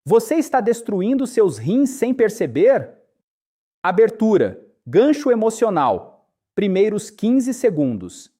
Você está destruindo seus rins sem perceber? Abertura. Gancho emocional. Primeiros 15 segundos.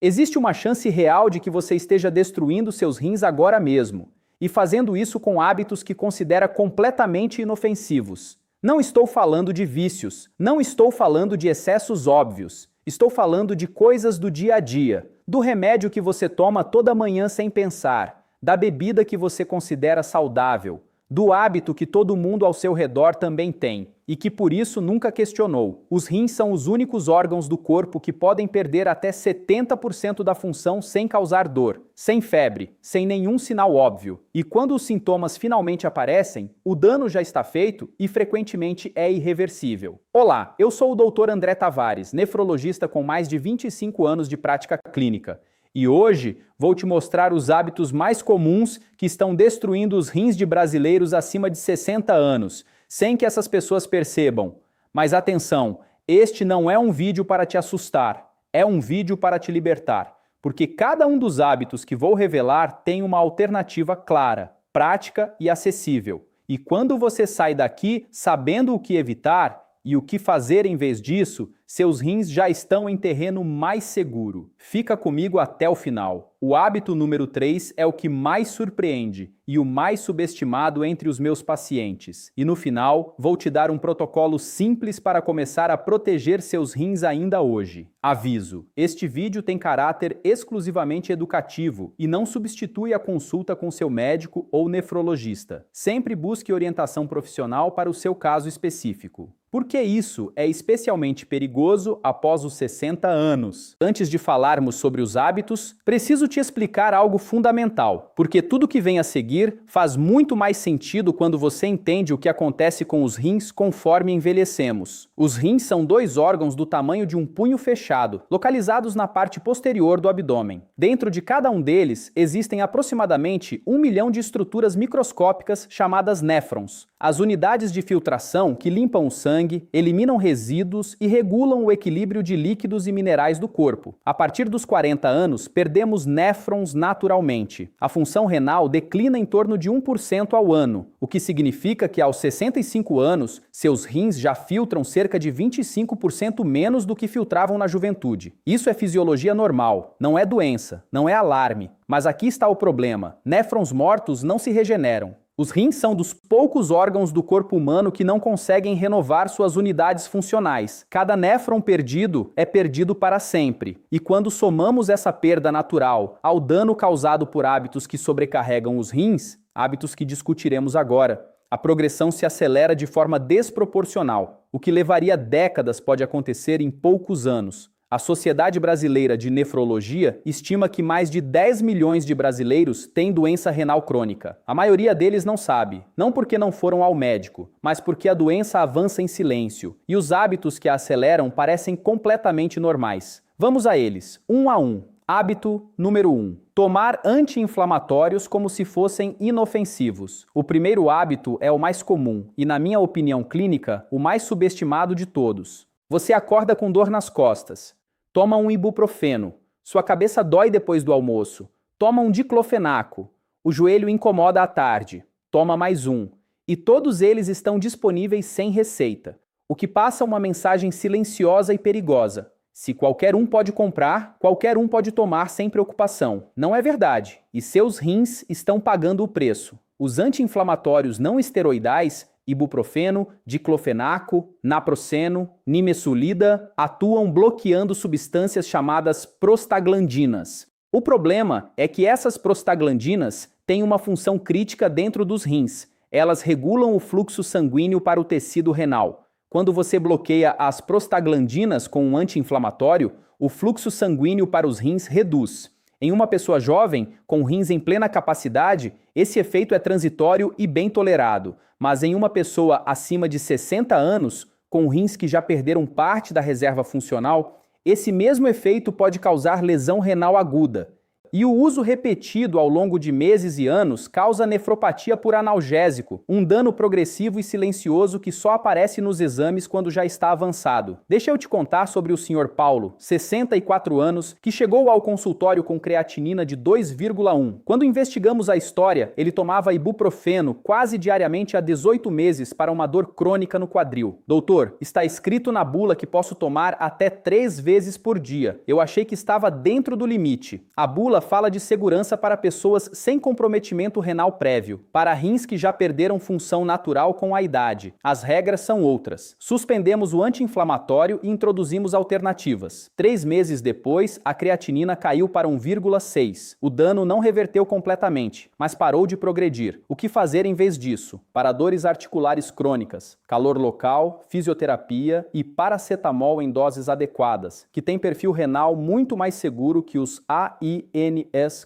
Existe uma chance real de que você esteja destruindo seus rins agora mesmo, e fazendo isso com hábitos que considera completamente inofensivos. Não estou falando de vícios, não estou falando de excessos óbvios. Estou falando de coisas do dia a dia, do remédio que você toma toda manhã sem pensar, da bebida que você considera saudável, do hábito que todo mundo ao seu redor também tem e que por isso nunca questionou. Os rins são os únicos órgãos do corpo que podem perder até 70% da função sem causar dor, sem febre, sem nenhum sinal óbvio. E quando os sintomas finalmente aparecem, o dano já está feito e frequentemente é irreversível. Olá, eu sou o Dr. André Tavares, nefrologista com mais de 25 anos de prática clínica. E hoje vou te mostrar os hábitos mais comuns que estão destruindo os rins de brasileiros acima de 60 anos, sem que essas pessoas percebam. Mas atenção, este não é um vídeo para te assustar, é um vídeo para te libertar, porque cada um dos hábitos que vou revelar tem uma alternativa clara, prática e acessível. E quando você sai daqui sabendo o que evitar e o que fazer em vez disso, seus rins já estão em terreno mais seguro. Fica comigo até o final. O hábito número 3 é o que mais surpreende e o mais subestimado entre os meus pacientes. E no final, vou te dar um protocolo simples para começar a proteger seus rins ainda hoje. Aviso: este vídeo tem caráter exclusivamente educativo e não substitui a consulta com seu médico ou nefrologista. Sempre busque orientação profissional para o seu caso específico. Por que isso é especialmente perigoso após os 60 anos? Antes de falarmos sobre os hábitos, preciso te explicar algo fundamental, porque tudo que vem a seguir faz muito mais sentido quando você entende o que acontece com os rins conforme envelhecemos. Os rins são dois órgãos do tamanho de um punho fechado, localizados na parte posterior do abdômen. Dentro de cada um deles existem aproximadamente 1 milhão de estruturas microscópicas chamadas néfrons, as unidades de filtração que limpam o sangue, eliminam resíduos e regulam o equilíbrio de líquidos e minerais do corpo. A partir dos 40 anos, perdemos néfrons naturalmente. A função renal declina em torno de 1% ao ano, o que significa que aos 65 anos, seus rins já filtram cerca de 25% menos do que filtravam na juventude. Isso é fisiologia normal, não é doença, não é alarme. Mas aqui está o problema: néfrons mortos não se regeneram. Os rins são dos poucos órgãos do corpo humano que não conseguem renovar suas unidades funcionais. Cada néfron perdido é perdido para sempre. E quando somamos essa perda natural ao dano causado por hábitos que sobrecarregam os rins, hábitos que discutiremos agora, a progressão se acelera de forma desproporcional. O que levaria décadas pode acontecer em poucos anos. A Sociedade Brasileira de Nefrologia estima que mais de 10 milhões de brasileiros têm doença renal crônica. A maioria deles não sabe, não porque não foram ao médico, mas porque a doença avança em silêncio e os hábitos que a aceleram parecem completamente normais. Vamos a eles, um a um. Hábito número 1. Tomar anti-inflamatórios como se fossem inofensivos. O primeiro hábito é o mais comum e, na minha opinião clínica, o mais subestimado de todos. Você acorda com dor nas costas. Toma um ibuprofeno. Sua cabeça dói depois do almoço. Toma um diclofenaco. O joelho incomoda à tarde. Toma mais um. E todos eles estão disponíveis sem receita, o que passa uma mensagem silenciosa e perigosa. Se qualquer um pode comprar, qualquer um pode tomar sem preocupação. Não é verdade. E seus rins estão pagando o preço. Os anti-inflamatórios não esteroidais, ibuprofeno, diclofenaco, naproxeno, nimesulida, atuam bloqueando substâncias chamadas prostaglandinas. O problema é que essas prostaglandinas têm uma função crítica dentro dos rins. Elas regulam o fluxo sanguíneo para o tecido renal. Quando você bloqueia as prostaglandinas com um anti-inflamatório, o fluxo sanguíneo para os rins reduz. Em uma pessoa jovem, com rins em plena capacidade, esse efeito é transitório e bem tolerado. Mas em uma pessoa acima de 60 anos, com rins que já perderam parte da reserva funcional, esse mesmo efeito pode causar lesão renal aguda. E o uso repetido ao longo de meses e anos causa nefropatia por analgésico, um dano progressivo e silencioso que só aparece nos exames quando já está avançado. Deixa eu te contar sobre o Sr. Paulo, 64 anos, que chegou ao consultório com creatinina de 2,1. Quando investigamos a história, ele tomava ibuprofeno quase diariamente há 18 meses para uma dor crônica no quadril. Doutor, está escrito na bula que posso tomar até 3 vezes por dia. Eu achei que estava dentro do limite. A bula fala de segurança para pessoas sem comprometimento renal prévio, para rins que já perderam função natural com a idade. As regras são outras. Suspendemos o anti-inflamatório e introduzimos alternativas. 3 meses depois, a creatinina caiu para 1,6. O dano não reverteu completamente, mas parou de progredir. O que fazer em vez disso? Para dores articulares crônicas, calor local, fisioterapia e paracetamol em doses adequadas, que tem perfil renal muito mais seguro que os AINs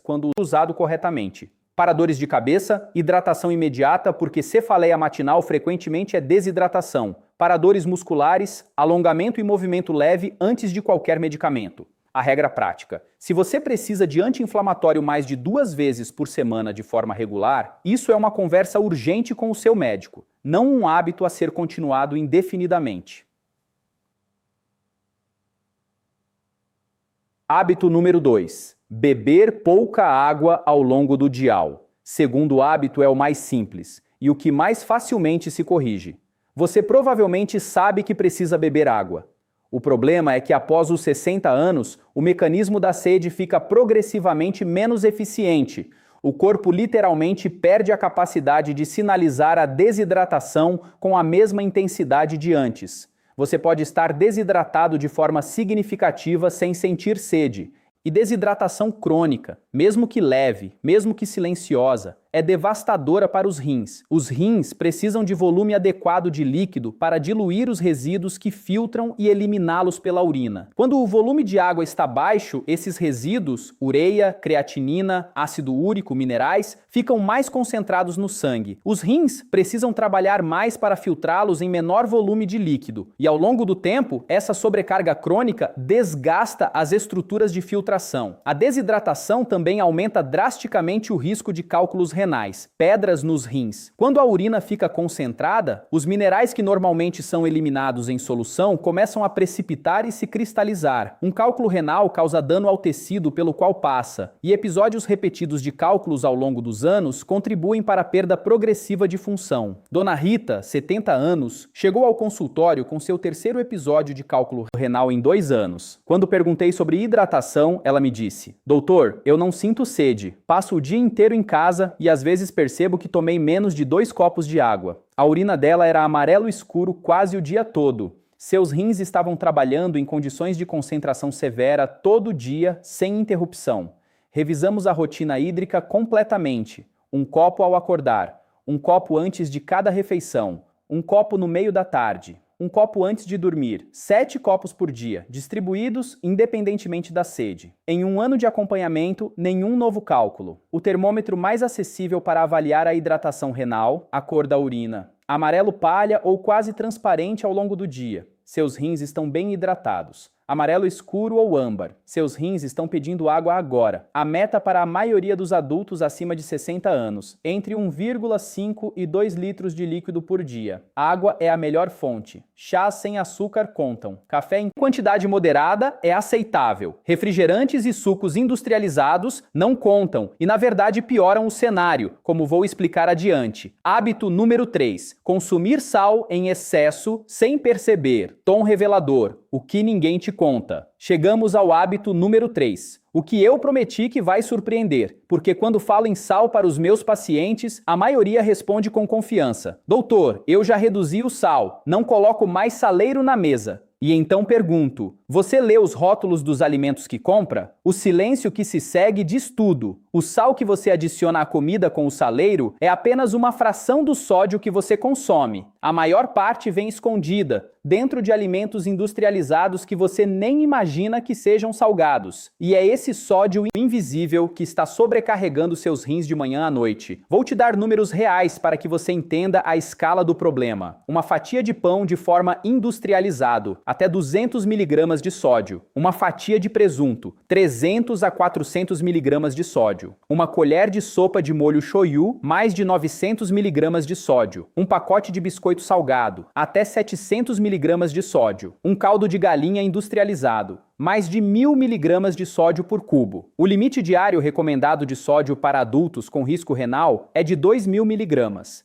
quando usado corretamente. Para dores de cabeça, hidratação imediata, porque cefaleia matinal frequentemente é desidratação. Para dores musculares, alongamento e movimento leve antes de qualquer medicamento. A regra prática: se você precisa de anti-inflamatório mais de 2 vezes por semana de forma regular, isso é uma conversa urgente com o seu médico, não um hábito a ser continuado indefinidamente. Hábito número 2. Beber pouca água ao longo do dia. Segundo hábito é o mais simples e o que mais facilmente se corrige. Você provavelmente sabe que precisa beber água. O problema é que após os 60 anos, o mecanismo da sede fica progressivamente menos eficiente. O corpo literalmente perde a capacidade de sinalizar a desidratação com a mesma intensidade de antes. Você pode estar desidratado de forma significativa sem sentir sede. E desidratação crônica, mesmo que leve, mesmo que silenciosa, é devastadora para os rins. Os rins precisam de volume adequado de líquido para diluir os resíduos que filtram e eliminá-los pela urina. Quando o volume de água está baixo, esses resíduos, ureia, creatinina, ácido úrico, minerais, ficam mais concentrados no sangue. Os rins precisam trabalhar mais para filtrá-los em menor volume de líquido. E ao longo do tempo, essa sobrecarga crônica desgasta as estruturas de filtração. A desidratação também aumenta drasticamente o risco de cálculos renais, pedras nos rins. Quando a urina fica concentrada, os minerais que normalmente são eliminados em solução começam a precipitar e se cristalizar. Um cálculo renal causa dano ao tecido pelo qual passa, e episódios repetidos de cálculos ao longo dos anos contribuem para a perda progressiva de função. Dona Rita, 70 anos, chegou ao consultório com seu 3º episódio de cálculo renal em 2 anos. Quando perguntei sobre hidratação, ela me disse: "Doutor, eu não sinto sede, passo o dia inteiro em casa e às vezes percebo que tomei menos de 2 copos de água." A urina dela era amarelo escuro quase o dia todo. Seus rins estavam trabalhando em condições de concentração severa todo dia, sem interrupção. Revisamos a rotina hídrica completamente. 1 copo ao acordar, 1 copo antes de cada refeição, 1 copo no meio da tarde, 1 copo antes de dormir, 7 copos por dia, distribuídos independentemente da sede. Em 1 ano de acompanhamento, nenhum novo cálculo. O termômetro mais acessível para avaliar a hidratação renal, a cor da urina, amarelo palha ou quase transparente ao longo do dia. Seus rins estão bem hidratados. Amarelo escuro ou âmbar. Seus rins estão pedindo água agora. A meta para a maioria dos adultos acima de 60 anos, entre 1,5 e 2 litros de líquido por dia. Água é a melhor fonte. Chás sem açúcar contam. Café em quantidade moderada é aceitável. Refrigerantes e sucos industrializados não contam e, na verdade, pioram o cenário, como vou explicar adiante. Hábito número 3. Consumir sal em excesso sem perceber. Tom revelador. O que ninguém te conta. Chegamos ao hábito número 3. O que eu prometi que vai surpreender, porque quando falo em sal para os meus pacientes, a maioria responde com confiança: "Doutor, eu já reduzi o sal, não coloco mais saleiro na mesa." E então pergunto: você lê os rótulos dos alimentos que compra? O silêncio que se segue diz tudo. O sal que você adiciona à comida com o saleiro é apenas uma fração do sódio que você consome. A maior parte vem escondida, dentro de alimentos industrializados que você nem imagina que sejam salgados. E é esse sódio invisível que está sobrecarregando seus rins de manhã à noite. Vou te dar números reais para que você entenda a escala do problema. Uma fatia de pão de forma industrializado, até 200 mg gotas de sódio, uma fatia de presunto, 300 a 400 mg de sódio, uma colher de sopa de molho shoyu, mais de 900 mg de sódio, um pacote de biscoito salgado, até 700 mg de sódio, um caldo de galinha industrializado, mais de 1000 mg de sódio por cubo. O limite diário recomendado de sódio para adultos com risco renal é de 2000 mg.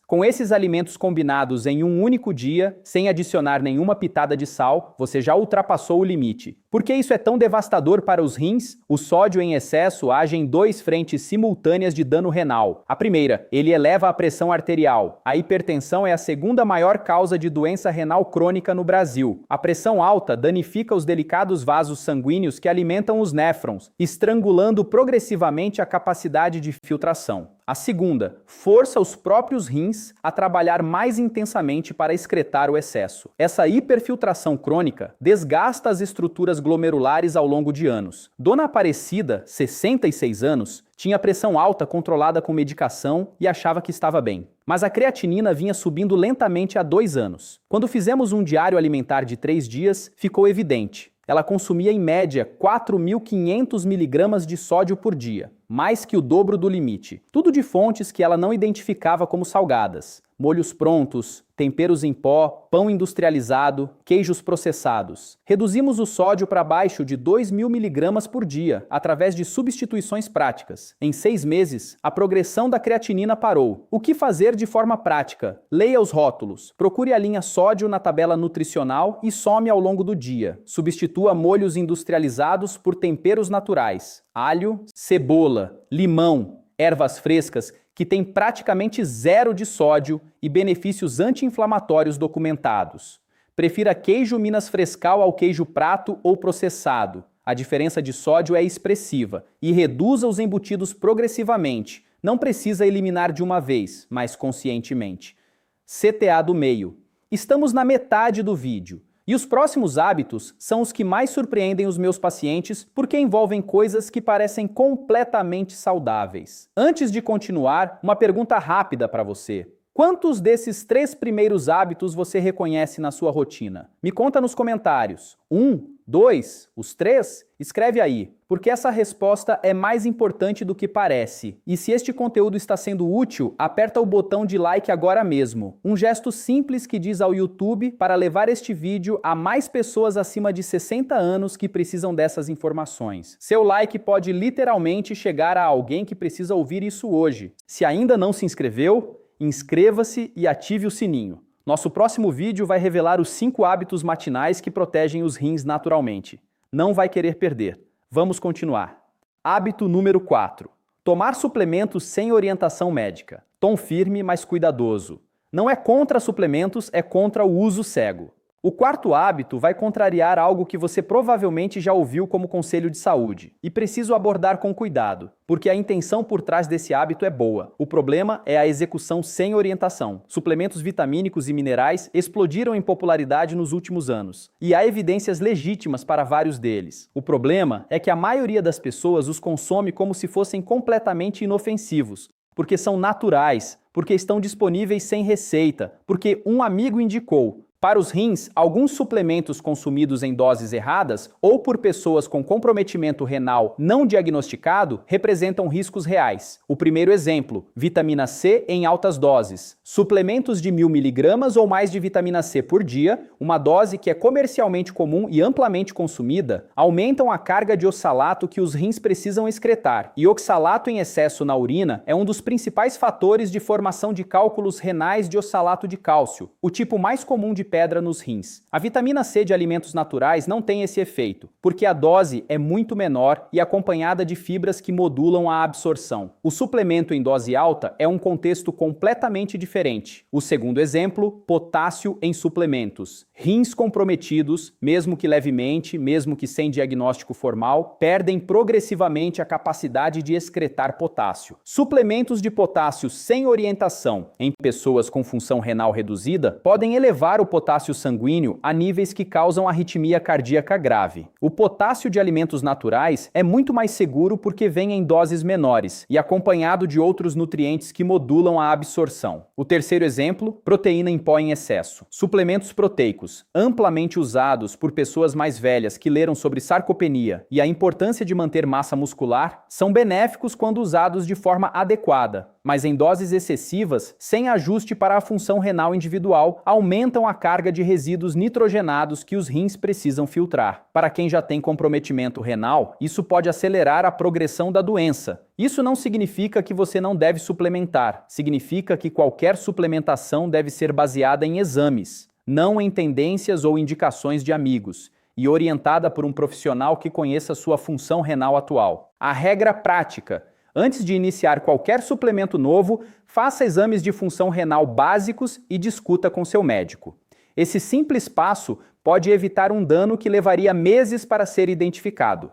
Com esses alimentos combinados em um único dia, sem adicionar nenhuma pitada de sal, você já ultrapassou o limite. Por que isso é tão devastador para os rins? O sódio em excesso age em duas frentes simultâneas de dano renal. A primeira, ele eleva a pressão arterial. A hipertensão é a segunda maior causa de doença renal crônica no Brasil. A pressão alta danifica os delicados vasos sanguíneos que alimentam os néfrons, estrangulando progressivamente a capacidade de filtração. A segunda, força os próprios rins a trabalhar mais intensamente para excretar o excesso. Essa hiperfiltração crônica desgasta as estruturas glomerulares ao longo de anos. Dona Aparecida, 66 anos, tinha pressão alta controlada com medicação e achava que estava bem. Mas a creatinina vinha subindo lentamente há 2 anos. Quando fizemos um diário alimentar de 3 dias, ficou evidente. Ela consumia em média 4.500 mg de sódio por dia, mais que o dobro do limite. Tudo de fontes que ela não identificava como salgadas. Molhos prontos, temperos em pó, pão industrializado, queijos processados. Reduzimos o sódio para abaixo de 2.000 mg por dia, através de substituições práticas. Em 6 meses, a progressão da creatinina parou. O que fazer de forma prática? Leia os rótulos. Procure a linha sódio na tabela nutricional e some ao longo do dia. Substitua molhos industrializados por temperos naturais. Alho, cebola, limão, ervas frescas, que tem praticamente zero de sódio e benefícios anti-inflamatórios documentados. Prefira queijo Minas Frescal ao queijo prato ou processado. A diferença de sódio é expressiva e reduza os embutidos progressivamente. Não precisa eliminar de uma vez, mas conscientemente. CTA do meio. Estamos na metade do vídeo. E os próximos hábitos são os que mais surpreendem os meus pacientes porque envolvem coisas que parecem completamente saudáveis. Antes de continuar, uma pergunta rápida para você. Quantos desses 3 primeiros hábitos você reconhece na sua rotina? Me conta nos comentários. 1, 2, os 3? Escreve aí, porque essa resposta é mais importante do que parece. E se este conteúdo está sendo útil, aperta o botão de like agora mesmo. Um gesto simples que diz ao YouTube para levar este vídeo a mais pessoas acima de 60 anos que precisam dessas informações. Seu like pode literalmente chegar a alguém que precisa ouvir isso hoje. Se ainda não se inscreveu, inscreva-se e ative o sininho. Nosso próximo vídeo vai revelar os 5 hábitos matinais que protegem os rins naturalmente. Não vai querer perder. Vamos continuar. Hábito número 4. Tomar suplementos sem orientação médica. Tom firme, mas cuidadoso. Não é contra suplementos, é contra o uso cego. O 4º hábito vai contrariar algo que você provavelmente já ouviu como conselho de saúde. E preciso abordar com cuidado, porque a intenção por trás desse hábito é boa. O problema é a execução sem orientação. Suplementos vitamínicos e minerais explodiram em popularidade nos últimos anos. E há evidências legítimas para vários deles. O problema é que a maioria das pessoas os consome como se fossem completamente inofensivos, porque são naturais, porque estão disponíveis sem receita, porque um amigo indicou. Para os rins, alguns suplementos consumidos em doses erradas ou por pessoas com comprometimento renal não diagnosticado representam riscos reais. O primeiro exemplo, vitamina C em altas doses. Suplementos de 1000 mg ou mais de vitamina C por dia, uma dose que é comercialmente comum e amplamente consumida, aumentam a carga de oxalato que os rins precisam excretar. E oxalato em excesso na urina é um dos principais fatores de formação de cálculos renais de oxalato de cálcio, o tipo mais comum de pedra nos rins. A vitamina C de alimentos naturais não tem esse efeito, porque a dose é muito menor e acompanhada de fibras que modulam a absorção. O suplemento em dose alta é um contexto completamente diferente. O segundo exemplo, potássio em suplementos. Rins comprometidos, mesmo que levemente, mesmo que sem diagnóstico formal, perdem progressivamente a capacidade de excretar potássio. Suplementos de potássio sem orientação em pessoas com função renal reduzida podem elevar o potássio sanguíneo a níveis que causam arritmia cardíaca grave. O potássio de alimentos naturais é muito mais seguro porque vem em doses menores e acompanhado de outros nutrientes que modulam a absorção. O terceiro exemplo, proteína em pó em excesso. Suplementos proteicos, amplamente usados por pessoas mais velhas que leram sobre sarcopenia e a importância de manter massa muscular, são benéficos quando usados de forma adequada, mas em doses excessivas, sem ajuste para a função renal individual, aumentam a carga de resíduos nitrogenados que os rins precisam filtrar. Para quem já tem comprometimento renal, isso pode acelerar a progressão da doença. Isso não significa que você não deve suplementar, significa que qualquer suplementação deve ser baseada em exames, não em tendências ou indicações de amigos, e orientada por um profissional que conheça sua função renal atual. A regra prática: antes de iniciar qualquer suplemento novo, faça exames de função renal básicos e discuta com seu médico. Esse simples passo pode evitar um dano que levaria meses para ser identificado.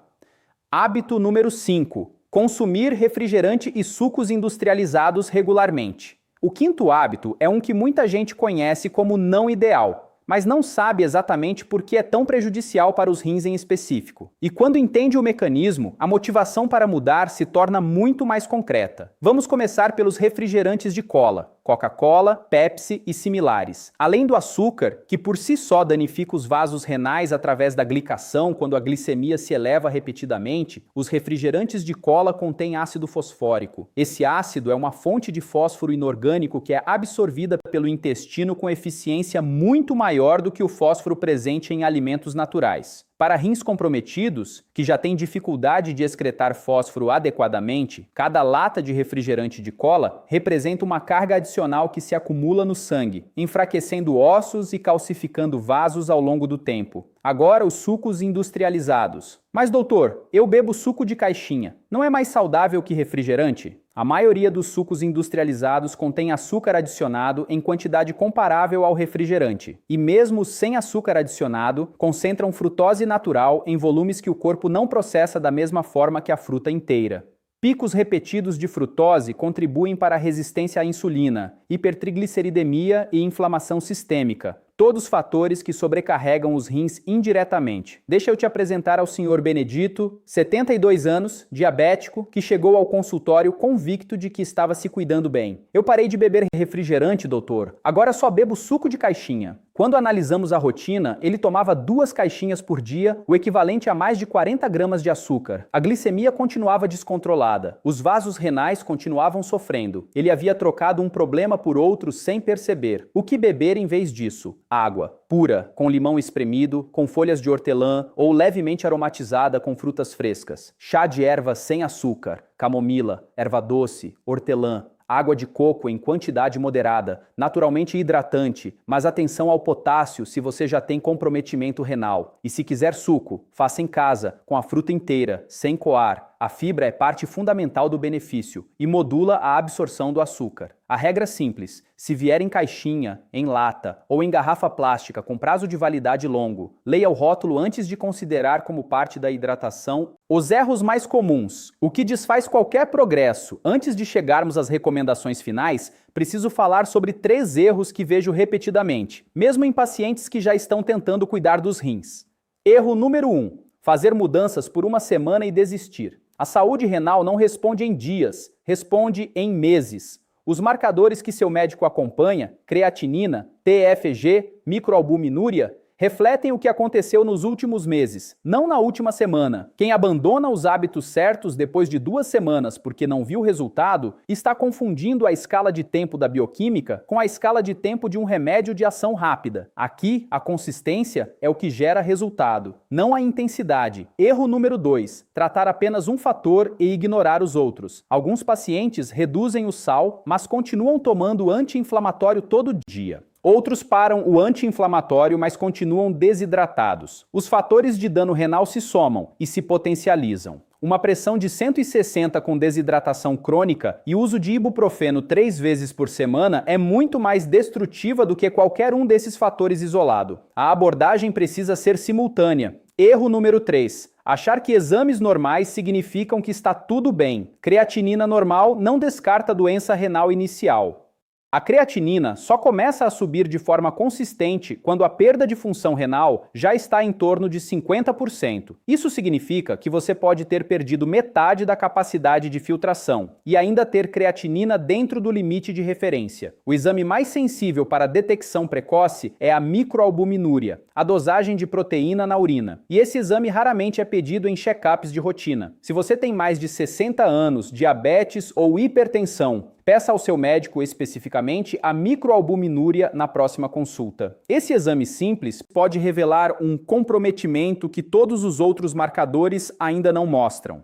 Hábito número 5. Consumir refrigerante e sucos industrializados regularmente. O quinto hábito é um que muita gente conhece como não ideal, mas não sabe exatamente por que é tão prejudicial para os rins em específico. E quando entende o mecanismo, a motivação para mudar se torna muito mais concreta. Vamos começar pelos refrigerantes de cola, Coca-Cola, Pepsi e similares. Além do açúcar, que por si só danifica os vasos renais através da glicação quando a glicemia se eleva repetidamente, os refrigerantes de cola contêm ácido fosfórico. Esse ácido é uma fonte de fósforo inorgânico que é absorvida pelo intestino com eficiência muito maior do que o fósforo presente em alimentos naturais. Para rins comprometidos, que já têm dificuldade de excretar fósforo adequadamente, cada lata de refrigerante de cola representa uma carga adicional que se acumula no sangue, enfraquecendo ossos e calcificando vasos ao longo do tempo. Agora, os sucos industrializados. Mas, doutor, eu bebo suco de caixinha. Não é mais saudável que refrigerante? A maioria dos sucos industrializados contém açúcar adicionado em quantidade comparável ao refrigerante. E mesmo sem açúcar adicionado, concentram frutose natural em volumes que o corpo não processa da mesma forma que a fruta inteira. Picos repetidos de frutose contribuem para a resistência à insulina, hipertrigliceridemia e inflamação sistêmica, todos fatores que sobrecarregam os rins indiretamente. Deixa eu te apresentar ao Sr. Benedito, 72 anos, diabético, que chegou ao consultório convicto de que estava se cuidando bem. Eu parei de beber refrigerante, doutor. Agora só bebo suco de caixinha. Quando analisamos a rotina, ele tomava 2 caixinhas por dia, o equivalente a mais de 40 gramas de açúcar. A glicemia continuava descontrolada. Os vasos renais continuavam sofrendo. Ele havia trocado um problema por outro sem perceber. O que beber em vez disso? Água, pura, com limão espremido, com folhas de hortelã ou levemente aromatizada com frutas frescas. Chá de ervas sem açúcar, camomila, erva doce, hortelã. Água de coco em quantidade moderada, naturalmente hidratante, mas atenção ao potássio se você já tem comprometimento renal. E se quiser suco, faça em casa, com a fruta inteira, sem coar. A fibra é parte fundamental do benefício e modula a absorção do açúcar. A regra é simples: se vier em caixinha, em lata ou em garrafa plástica com prazo de validade longo, leia o rótulo antes de considerar como parte da hidratação. Os erros mais comuns. O que desfaz qualquer progresso. Antes de chegarmos às recomendações finais, preciso falar sobre 3 erros que vejo repetidamente, mesmo em pacientes que já estão tentando cuidar dos rins. Erro número 1. Fazer mudanças por uma semana e desistir. A saúde renal não responde em dias, responde em meses. Os marcadores que seu médico acompanha, creatinina, TFG, microalbuminúria, refletem o que aconteceu nos últimos meses, não na última semana. Quem abandona os hábitos certos depois de 2 semanas porque não viu resultado, está confundindo a escala de tempo da bioquímica com a escala de tempo de um remédio de ação rápida. Aqui, a consistência é o que gera resultado, não a intensidade. Erro número 2. Tratar apenas um fator e ignorar os outros. Alguns pacientes reduzem o sal, mas continuam tomando anti-inflamatório todo dia. Outros param o anti-inflamatório, mas continuam desidratados. Os fatores de dano renal se somam e se potencializam. Uma pressão de 160 com desidratação crônica e uso de ibuprofeno 3 vezes por semana é muito mais destrutiva do que qualquer um desses fatores isolado. A abordagem precisa ser simultânea. Erro número 3. Achar que exames normais significam que está tudo bem. Creatinina normal não descarta doença renal inicial. A creatinina só começa a subir de forma consistente quando a perda de função renal já está em torno de 50%. Isso significa que você pode ter perdido metade da capacidade de filtração e ainda ter creatinina dentro do limite de referência. O exame mais sensível para a detecção precoce é a microalbuminúria, a dosagem de proteína na urina. E esse exame raramente é pedido em check-ups de rotina. Se você tem mais de 60 anos, diabetes ou hipertensão, peça ao seu médico especificamente a microalbuminúria na próxima consulta. Esse exame simples pode revelar um comprometimento que todos os outros marcadores ainda não mostram.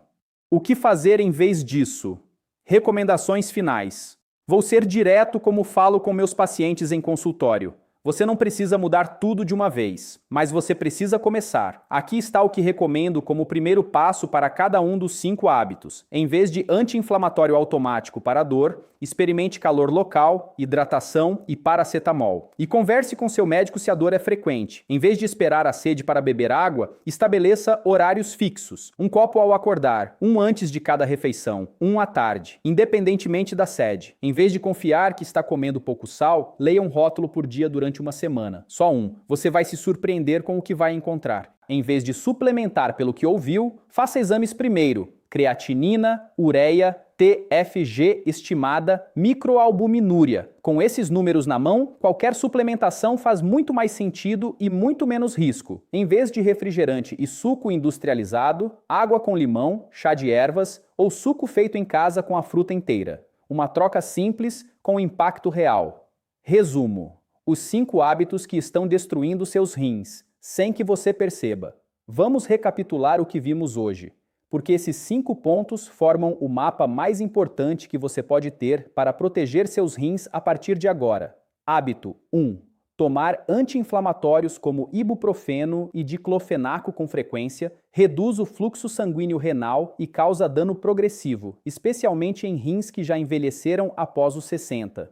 O que fazer em vez disso? Recomendações finais. Vou ser direto como falo com meus pacientes em consultório. Você não precisa mudar tudo de uma vez, mas você precisa começar. Aqui está o que recomendo como primeiro passo para cada um dos 5 hábitos. Em vez de anti-inflamatório automático para a dor, experimente calor local, hidratação e paracetamol. E converse com seu médico se a dor é frequente. Em vez de esperar a sede para beber água, estabeleça horários fixos. 1 copo ao acordar, 1 antes de cada refeição, 1 à tarde, independentemente da sede. Em vez de confiar que está comendo pouco sal, leia um rótulo por dia durante uma semana. Só 1. Você vai se surpreender com o que vai encontrar. Em vez de suplementar pelo que ouviu, faça exames primeiro. Creatinina, ureia, TFG estimada, microalbuminúria. Com esses números na mão, qualquer suplementação faz muito mais sentido e muito menos risco. Em vez de refrigerante e suco industrializado, água com limão, chá de ervas ou suco feito em casa com a fruta inteira. Uma troca simples com impacto real. Resumo: os 5 hábitos que estão destruindo seus rins, sem que você perceba. Vamos recapitular o que vimos hoje, porque esses 5 pontos formam o mapa mais importante que você pode ter para proteger seus rins a partir de agora. Hábito 1. Tomar anti-inflamatórios como ibuprofeno e diclofenaco com frequência reduz o fluxo sanguíneo renal e causa dano progressivo, especialmente em rins que já envelheceram após os 60.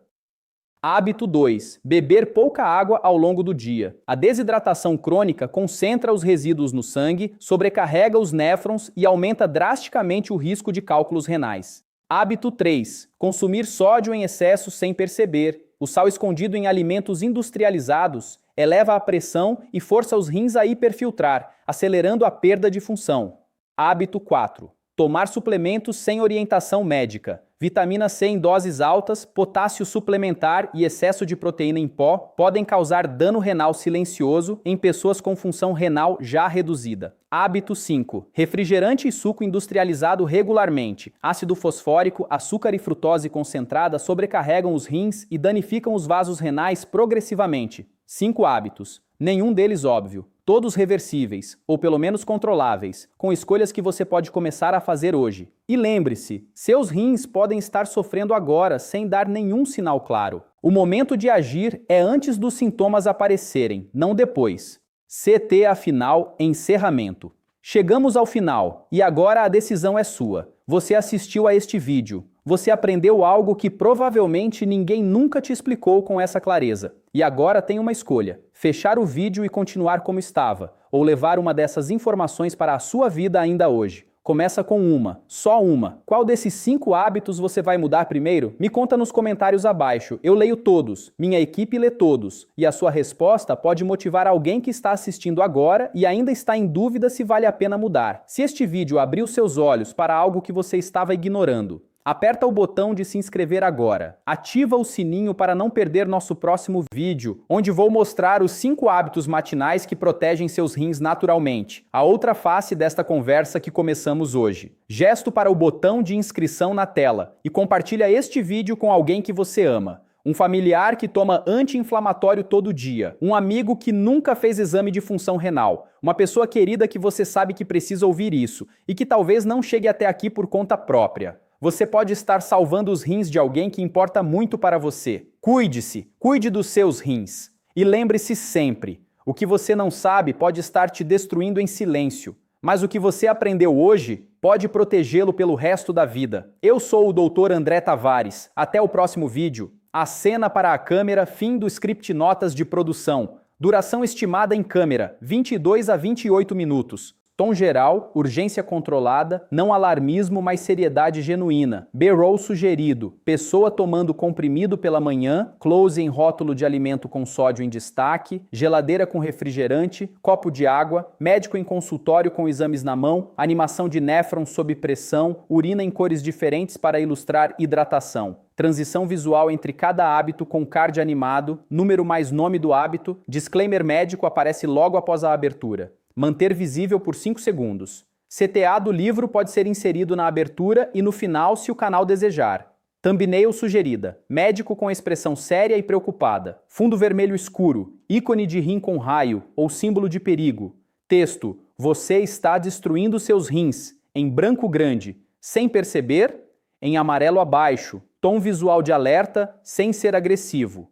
Hábito 2. Beber pouca água ao longo do dia. A desidratação crônica concentra os resíduos no sangue, sobrecarrega os néfrons e aumenta drasticamente o risco de cálculos renais. Hábito 3. Consumir sódio em excesso sem perceber. O sal escondido em alimentos industrializados eleva a pressão e força os rins a hiperfiltrar, acelerando a perda de função. Hábito 4. Tomar suplementos sem orientação médica. Vitamina C em doses altas, potássio suplementar e excesso de proteína em pó podem causar dano renal silencioso em pessoas com função renal já reduzida. Hábito 5. Refrigerante e suco industrializado regularmente. Ácido fosfórico, açúcar e frutose concentrada sobrecarregam os rins e danificam os vasos renais progressivamente. 5 hábitos. Nenhum deles óbvio. Todos reversíveis, ou pelo menos controláveis, com escolhas que você pode começar a fazer hoje. E lembre-se, seus rins podem estar sofrendo agora sem dar nenhum sinal claro. O momento de agir é antes dos sintomas aparecerem, não depois. CT afinal, encerramento. Chegamos ao final, e agora a decisão é sua. Você assistiu a este vídeo. Você aprendeu algo que provavelmente ninguém nunca te explicou com essa clareza. E agora tem uma escolha: fechar o vídeo e continuar como estava, ou levar uma dessas informações para a sua vida ainda hoje. Começa com uma, só uma. Qual desses 5 hábitos você vai mudar primeiro? Me conta nos comentários abaixo. Eu leio todos, minha equipe lê todos. E a sua resposta pode motivar alguém que está assistindo agora e ainda está em dúvida se vale a pena mudar. Se este vídeo abriu seus olhos para algo que você estava ignorando, aperta o botão de se inscrever agora. Ativa o sininho para não perder nosso próximo vídeo, onde vou mostrar os 5 hábitos matinais que protegem seus rins naturalmente. A outra face desta conversa que começamos hoje. Gesto para o botão de inscrição na tela e compartilha este vídeo com alguém que você ama. Um familiar que toma anti-inflamatório todo dia, um amigo que nunca fez exame de função renal, uma pessoa querida que você sabe que precisa ouvir isso e que talvez não chegue até aqui por conta própria. Você pode estar salvando os rins de alguém que importa muito para você. Cuide-se, cuide dos seus rins. E lembre-se sempre, o que você não sabe pode estar te destruindo em silêncio, mas o que você aprendeu hoje pode protegê-lo pelo resto da vida. Eu sou o Dr. André Tavares. Até o próximo vídeo. Acena para a câmera, fim do script notas de produção. Duração estimada em câmera, 22 a 28 minutos. Tom geral, urgência controlada, não alarmismo, mas seriedade genuína. B-roll sugerido, pessoa tomando comprimido pela manhã, close em rótulo de alimento com sódio em destaque, geladeira com refrigerante, copo de água, médico em consultório com exames na mão, animação de néfrons sob pressão, urina em cores diferentes para ilustrar hidratação. Transição visual entre cada hábito com card animado, número mais nome do hábito, disclaimer médico aparece logo após a abertura. Manter visível por 5 segundos. CTA do livro pode ser inserido na abertura e no final se o canal desejar. Thumbnail sugerida. Médico com expressão séria e preocupada. Fundo vermelho escuro. Ícone de rim com raio ou símbolo de perigo. Texto. Você está destruindo seus rins. Em branco grande. Sem perceber. Em amarelo abaixo. Tom visual de alerta, sem ser agressivo.